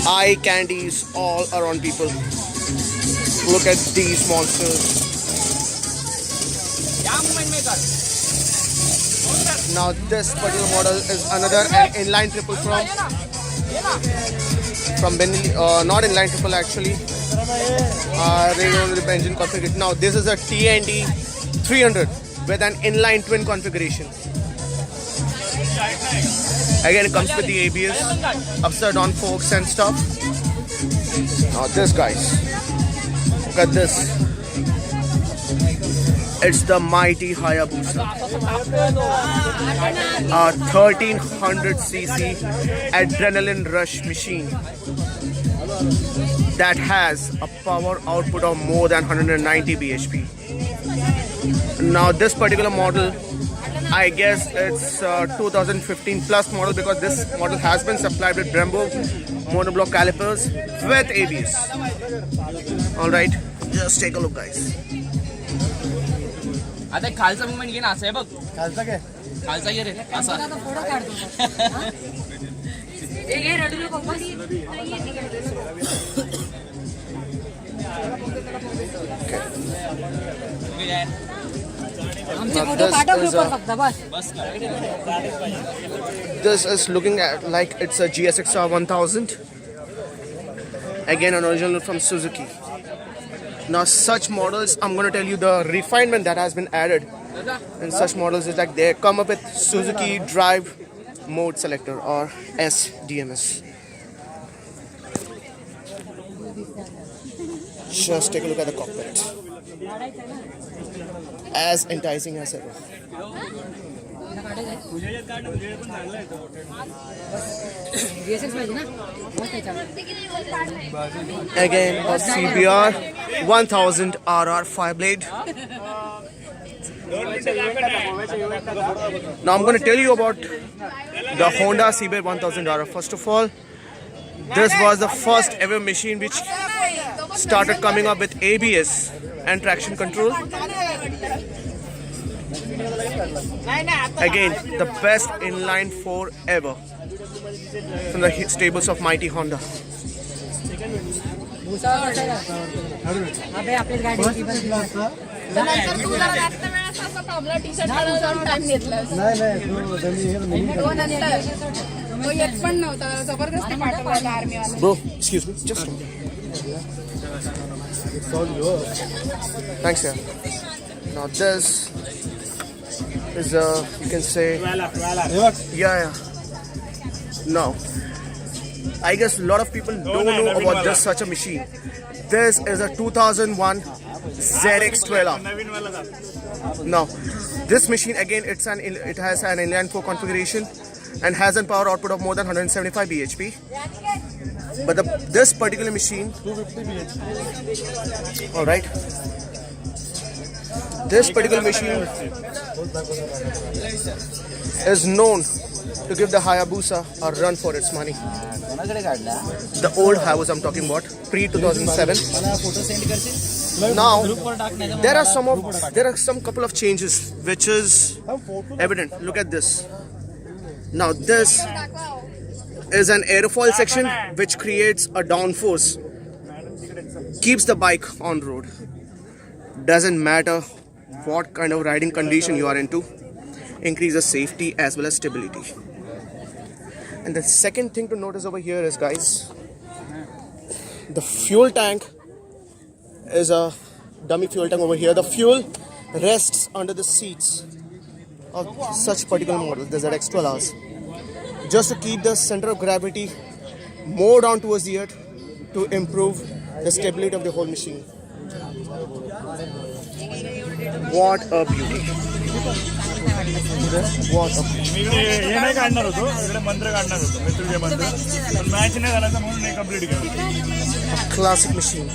eye candies all around people. Look at these monsters. Now this particular model is another inline triple from Benelli, not inline triple actually. They don't know the engine configuration. Now this is a TND 300 with an inline twin configuration. Again, it comes with the ABS, upside down forks and stuff. Now this, guys, look at this. It's the mighty Hayabusa, a 1300cc adrenaline rush machine that has a power output of more than 190 bhp. Now this particular model, I guess it's 2015 plus model, because this model has been supplied with Brembo monoblock calipers with ABS. Alright, just take a look, guys. आता खालचा movement घे ना, असं आहे बघ. खालचा काय? खालचा घे रे, असा. फोटो काढतो. एक हे रडू नको बस. आमचे फोटो पाठव ग्रुपवर फक्त बस. This is looking at like it's a GSX-R 1000. Again, an original from Suzuki. Now such models, I'm going to tell you the refinement that has been added in such models is like they come up with Suzuki Drive Mode Selector, or SDMS. Just take a look at the cockpit. As enticing as ever. Again, a CBR 1000 RR 5-blade. Now I'm going to tell you about the Honda CBR 1000 RR. First of all, this was the first ever machine which started coming up with ABS and traction control. Again, the best inline 4 ever from the stables of mighty Honda. Bro, excuse me, just a minute. Thanks, sir. Now this is you can say, yeah. No, I guess a lot of people don't know about just such a machine. This is a 2001 ZX-12R. Now, this machine again, it has an inline 4 configuration and has a power output of more than 175 bhp. But this particular machine, 250 bhp. All right. This particular machine is known to give the Hayabusa a run for its money. The old Hayabusa I'm talking about, pre-2007. Now there are some couple of changes which is evident. Look at this. Now this is an aerofoil section which creates a downforce, keeps the bike on road. Doesn't matter what kind of riding condition you are into, increases safety as well as stability. And the second thing to notice over here is, guys, the fuel tank is a dummy fuel tank over here. The fuel rests under the seats of such particular models, the ZX-12Rs, just to keep the center of gravity more down towards the earth to improve the stability of the whole machine. What a beauty. What a beauty. A classic machine.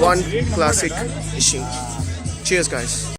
One classic machine. Cheers, guys.